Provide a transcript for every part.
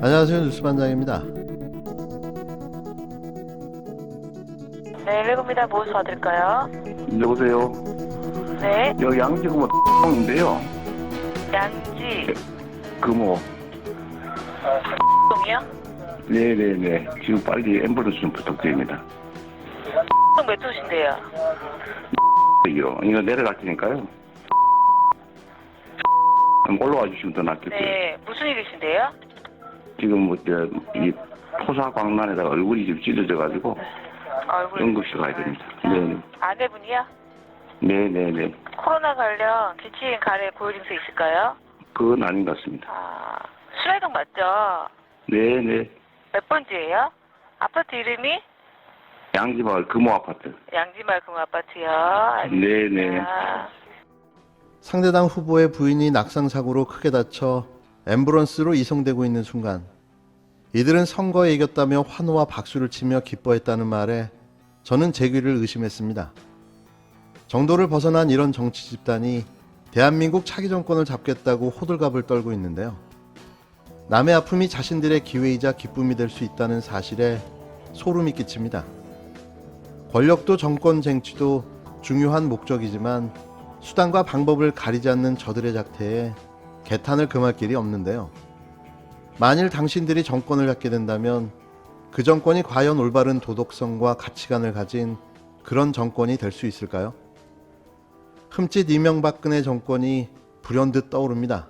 안녕하세요. 뉴스반장입니다. 네, 외국입니다. 무엇 도와드릴까요? 여보세요. 네, 여기 양지구모 인데요. 양지 금호. 동이요? 네네네. 지금 빨리 앰뷸런스 좀 부탁드립니다. 몇 호신데요? 이거 내려갈 테니까요. 한번 올라와 주시면 더 낫겠고요. 네, 무슨 일이신데요? 지금 이 토사광란에다가 얼굴이 좀 찢어져가지고 얼굴 응급실 가야 됩니다. 네네. 아내분이요? 네네네. 코로나 관련 지친 가래 고유 증세 있을까요? 그건 아닌 것 같습니다. 수라이동 맞죠? 네네. 몇 번지예요? 아파트 이름이? 양지마을 금호 아파트. 양지마을 금호 아파트요. 네네. 상대당 후보의 부인이 낙상사고로 크게 다쳐 앰뷸런스로 이송되고 있는 순간 이들은 선거에 이겼다며 환호와 박수를 치며 기뻐했다는 말에 저는 제 귀를 의심했습니다. 정도를 벗어난 이런 정치 집단이 대한민국 차기 정권을 잡겠다고 호들갑을 떨고 있는데요. 남의 아픔이 자신들의 기회이자 기쁨이 될 수 있다는 사실에 소름이 끼칩니다. 권력도 정권 쟁취도 중요한 목적이지만 수단과 방법을 가리지 않는 저들의 작태에 개탄을 금할 길이 없는데요. 만일 당신들이 정권을 갖게 된다면 그 정권이 과연 올바른 도덕성과 가치관을 가진 그런 정권이 될 수 있을까요? 흠칫 이명박근혜 정권이 불현듯 떠오릅니다.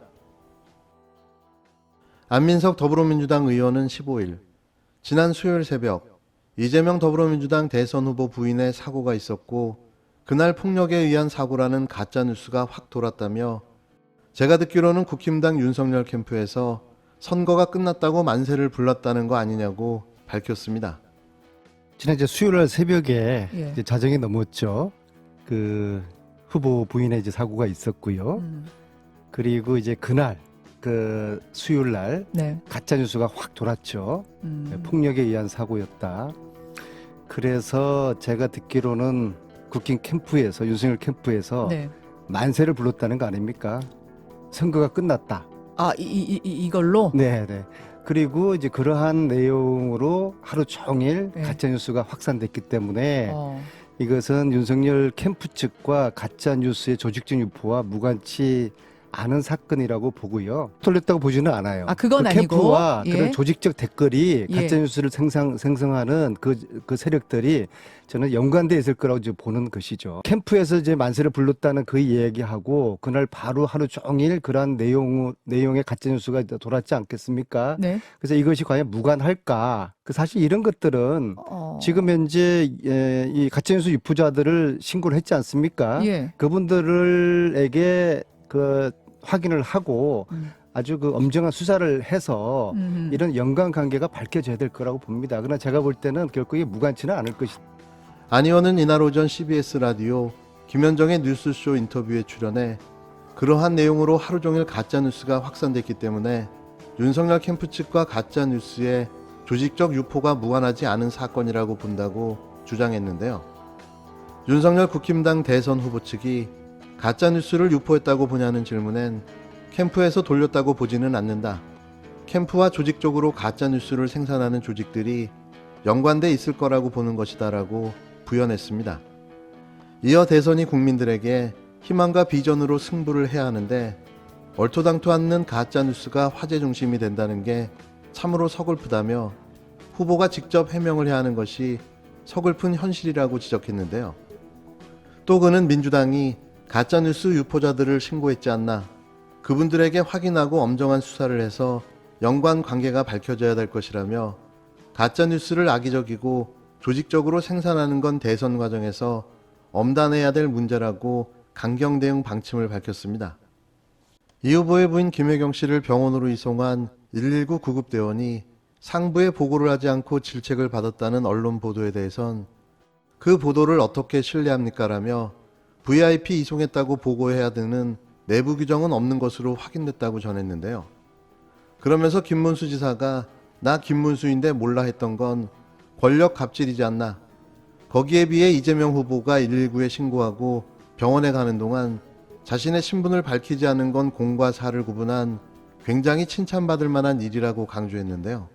안민석 더불어민주당 의원은 15일 지난 수요일 새벽 이재명 더불어민주당 대선 후보 부인의 사고가 있었고 그날 폭력에 의한 사고라는 가짜뉴스가 확 돌았다며 제가 듣기로는 국힘당 윤석열 캠프에서 선거가 끝났다고 만세를 불렀다는 거 아니냐고 밝혔습니다. 지난 이제 수요일 날 새벽에 예. 이제 자정이 넘었죠. 그 후보 부인의 이제 사고가 있었고요. 그리고 이제 그날 그 수요일 날 네. 가짜 뉴스가 확 돌았죠. 폭력에 의한 사고였다. 그래서 제가 듣기로는 국힘 캠프에서 윤석열 캠프에서 네. 만세를 불렀다는 거 아닙니까? 선거가 끝났다. 이걸로? 네, 네. 그리고 이제 그러한 내용으로 하루 종일 네. 가짜 뉴스가 확산됐기 때문에 어. 이것은 윤석열 캠프 측과 가짜 뉴스의 조직적 유포와 무관치 않은 사건이라고 보고요. 돌렸다고 보지는 않아요. 그건 그 아니고. 캠프와 예. 그런 조직적 댓글이 예. 가짜 뉴스를 생성하는 그 세력들이 저는 연관돼 있을 거라고 이제 보는 것이죠. 캠프에서 이제 만세를 불렀다는 그 이야기하고 그날 바로 하루 종일 그러한 내용의 가짜 뉴스가 돌았지 않겠습니까? 네. 그래서 이것이 과연 무관할까? 사실 이런 것들은 지금 현재 이 가짜뉴스 유포자들을 신고를 했지 않습니까? 예. 그분들에게 그 확인을 하고 아주 그 엄정한 수사를 해서 이런 연관관계가 밝혀져야 될 거라고 봅니다. 그러나 제가 볼 때는 결코 이게 무관치는 않을 것이다. 안 의원은 이날 오전 CBS 라디오 김현정의 뉴스쇼 인터뷰에 출연해 그러한 내용으로 하루 종일 가짜뉴스가 확산됐기 때문에 윤석열 캠프 측과 가짜뉴스의 조직적 유포가 무관하지 않은 사건이라고 본다고 주장했는데요. 윤석열 국힘당 대선 후보 측이 가짜뉴스를 유포했다고 보냐는 질문엔 캠프에서 돌렸다고 보지는 않는다. 캠프와 조직적으로 가짜뉴스를 생산하는 조직들이 연관돼 있을 거라고 보는 것이다 라고 부연했습니다. 이어 대선이 국민들에게 희망과 비전으로 승부를 해야 하는데 얼토당토 않는 가짜뉴스가 화제 중심이 된다는 게 참으로 서글프다며 후보가 직접 해명을 해야 하는 것이 서글픈 현실이라고 지적했는데요. 또 그는 민주당이 가짜뉴스 유포자들을 신고했지 않나, 그분들에게 확인하고 엄정한 수사를 해서 연관 관계가 밝혀져야 될 것이라며 가짜뉴스를 악의적이고 조직적으로 생산하는 건 대선 과정에서 엄단해야 될 문제라고 강경 대응 방침을 밝혔습니다. 이 후보의 부인 김혜경 씨를 병원으로 이송한 119 구급대원이 상부에 보고를 하지 않고 질책을 받았다는 언론 보도에 대해선 그 보도를 어떻게 신뢰합니까라며 VIP 이송했다고 보고해야 되는 내부 규정은 없는 것으로 확인됐다고 전했는데요. 그러면서 김문수 지사가 나 김문수인데 몰라 했던 건 권력 갑질이지 않나. 거기에 비해 이재명 후보가 119에 신고하고 병원에 가는 동안 자신의 신분을 밝히지 않은 건 공과 사를 구분한 굉장히 칭찬받을 만한 일이라고 강조했는데요.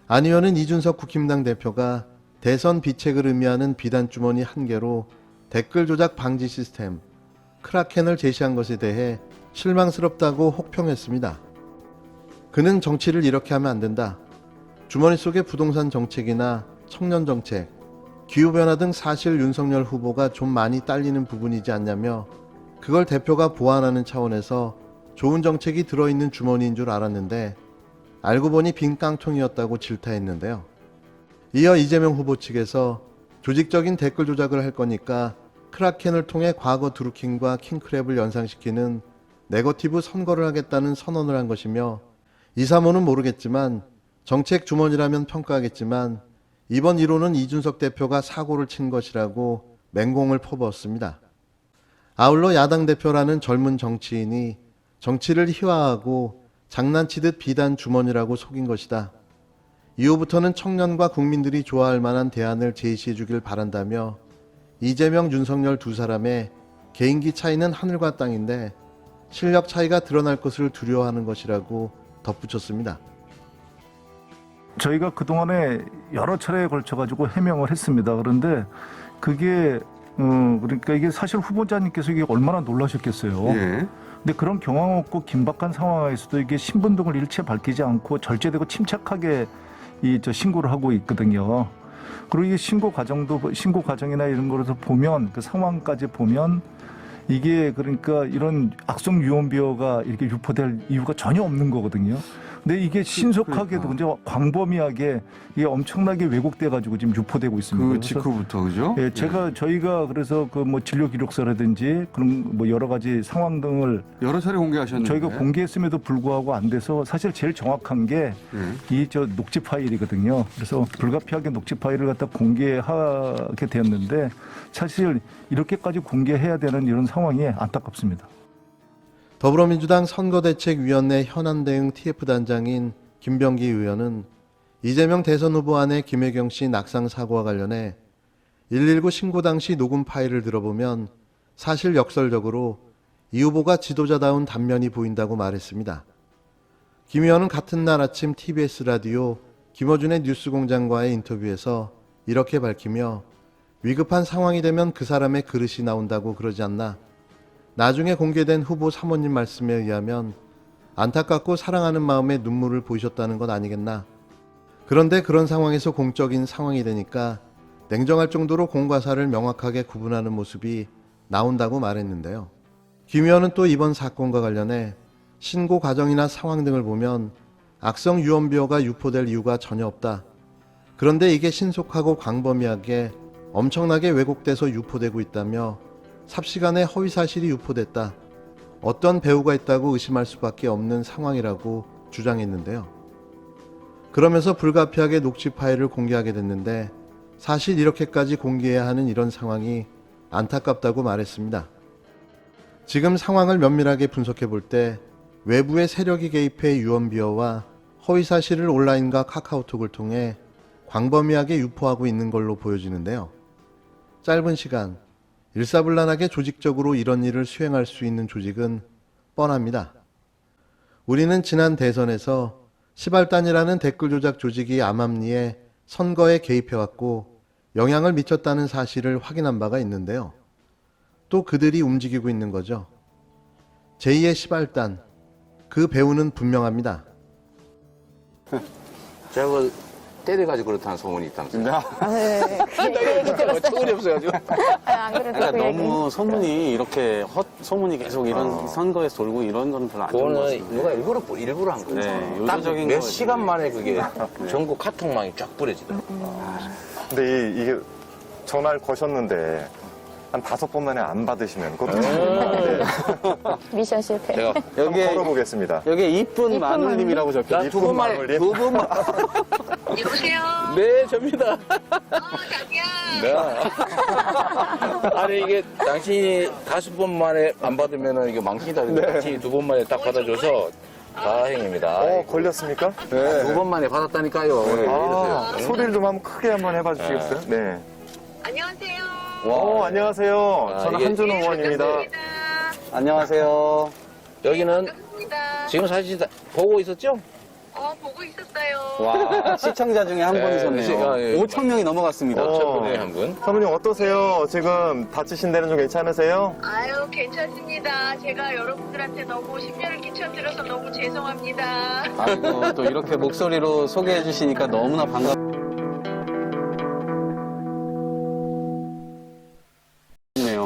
안 의원은 이준석 국힘당 대표가 대선 비책을 의미하는 비단주머니 한 개로 댓글 조작 방지 시스템 크라켄을 제시한 것에 대해 실망스럽다고 혹평했습니다. 그는 정치를 이렇게 하면 안 된다. 주머니 속에 부동산 정책이나 청년 정책, 기후변화 등 사실 윤석열 후보가 좀 많이 딸리는 부분이지 않냐며 그걸 대표가 보완하는 차원에서 좋은 정책이 들어있는 주머니인 줄 알았는데 알고 보니 빈 깡통이었다고 질타했는데요. 이어 이재명 후보 측에서 조직적인 댓글 조작을 할 거니까 크라켄을 통해 과거 드루킹과 킹크랩을 연상시키는 네거티브 선거를 하겠다는 선언을 한 것이며 2, 3호는 모르겠지만 정책 주머니라면 평가하겠지만 이번 1호는 이준석 대표가 사고를 친 것이라고 맹공을 퍼부었습니다. 아울러 야당 대표라는 젊은 정치인이 정치를 희화하고 장난치듯 비단 주머니라고 속인 것이다. 이후부터는 청년과 국민들이 좋아할 만한 대안을 제시해 주길 바란다며 이재명, 윤석열 두 사람의 개인기 차이는 하늘과 땅인데 실력 차이가 드러날 것을 두려워하는 것이라고 덧붙였습니다. 저희가 그동안에 여러 차례에 걸쳐가지고 해명을 했습니다. 그런데 그게 그러니까 이게 사실 후보자님께서 이게 얼마나 놀라셨겠어요. 예. 근데 그런 경황 없고 긴박한 상황에서도 이게 신분 등을 일체 밝히지 않고 절제되고 침착하게 신고를 하고 있거든요. 그리고 이게 신고 과정이나 이런 거에서 보면 그 상황까지 보면 이게 그러니까 이런 악성 유언비어가 이렇게 유포될 이유가 전혀 없는 거거든요. 근데 이게 신속하게도 이제 광범위하게 이게 엄청나게 왜곡돼 가지고 지금 유포되고 있습니다. 그 직후부터 그죠? 예, 저희가 그래서 그 뭐 진료 기록서라든지 그런 뭐 여러 가지 상황 등을 여러 차례 공개하셨는데 저희가 공개했음에도 불구하고 안 돼서 사실 제일 정확한 게 이 녹취 파일이거든요. 그래서 불가피하게 녹취 파일을 갖다 공개하게 되었는데 사실 이렇게까지 공개해야 되는 이런 상황이 안타깝습니다. 더불어민주당 선거대책위원회 현안대응 TF단장인 김병기 의원은 이재명 대선 후보 아내 김혜경 씨 낙상 사고와 관련해 119 신고 당시 녹음 파일을 들어보면 사실 역설적으로 이 후보가 지도자다운 단면이 보인다고 말했습니다. 김 의원은 같은 날 아침 TBS 라디오 김어준의 뉴스공장과의 인터뷰에서 이렇게 밝히며 위급한 상황이 되면 그 사람의 그릇이 나온다고 그러지 않나. 나중에 공개된 후보 사모님 말씀에 의하면 안타깝고 사랑하는 마음에 눈물을 보이셨다는 건 아니겠나. 그런데 그런 상황에서 공적인 상황이 되니까 냉정할 정도로 공과 사를 명확하게 구분하는 모습이 나온다고 말했는데요. 김 의원은 또 이번 사건과 관련해 신고 과정이나 상황 등을 보면 악성 유언비어가 유포될 이유가 전혀 없다. 그런데 이게 신속하고 광범위하게 엄청나게 왜곡돼서 유포되고 있다며 삽시간에 허위사실이 유포됐다. 어떤 배우가 있다고 의심할 수밖에 없는 상황이라고 주장했는데요. 그러면서 불가피하게 녹취 파일을 공개하게 됐는데 사실 이렇게까지 공개해야 하는 이런 상황이 안타깝다고 말했습니다. 지금 상황을 면밀하게 분석해 볼 때 외부의 세력이 개입해 유언비어와 허위사실을 온라인과 카카오톡을 통해 광범위하게 유포하고 있는 걸로 보여지는데요. 짧은 시간, 일사불란하게 조직적으로 이런 일을 수행할 수 있는 조직은 뻔합니다. 우리는 지난 대선에서 시발단이라는 댓글 조작 조직이 암암리에 선거에 개입해왔고 영향을 미쳤다는 사실을 확인한 바가 있는데요. 또 그들이 움직이고 있는 거죠. 제2의 시발단, 그 배우는 분명합니다. 제가 그 때려가지고 그렇다는 소문이 있다면서요. 네. 처음이 없어가지고. 안 그래도 그러니까 그 얘기. 너무 소문이 이렇게 소문이 계속 이런 선거에서 돌고 이런 건 별로 안 좋은 것 같습니다. 누가 일부러 한 거죠. 네, 딱 요소적인 몇 거지. 시간 만에 그게 전국 카톡망이 쫙 뿌려지더라고요. 근데 이게 전화를 거셨는데 한 5번 만에 안 받으시면 그것도 네. 미션 실패. 제가 한번 걸어보겠습니다. 여기 이쁜 마눌님이라고 적혀. 두 번 만에 마눌님? 두 번만. 여보세요? 네, 접니다. 자기야. 아니 이게 당신이 5번 만에 안 받으면은 이게 망신이다. 당신이 2번 만에 딱 받아줘서 다행입니다. 걸렸습니까? 네. 2번 만에 받았다니까요. 왜 이러세요? 소리를 좀 한번 크게 한번 해봐 주시겠어요? 네. 안녕하세요. 안녕하세요. 저는 이게- 한준호 의원입니다. 안녕하세요. 여기는 지금 사실 보고 있었죠? 보고 있었어요. 와, 시청자 중에 한 네, 분이셨네요. 예. 5천 명이 넘어갔습니다. 저분에 한 분. 사모님 어떠세요? 지금 다치신 데는 좀 괜찮으세요? 아유, 괜찮습니다. 제가 여러분들한테 너무 심려를 끼쳐드려서 너무 죄송합니다. 아이고, 또 이렇게 목소리로 소개해 주시니까 너무나 반갑습니다.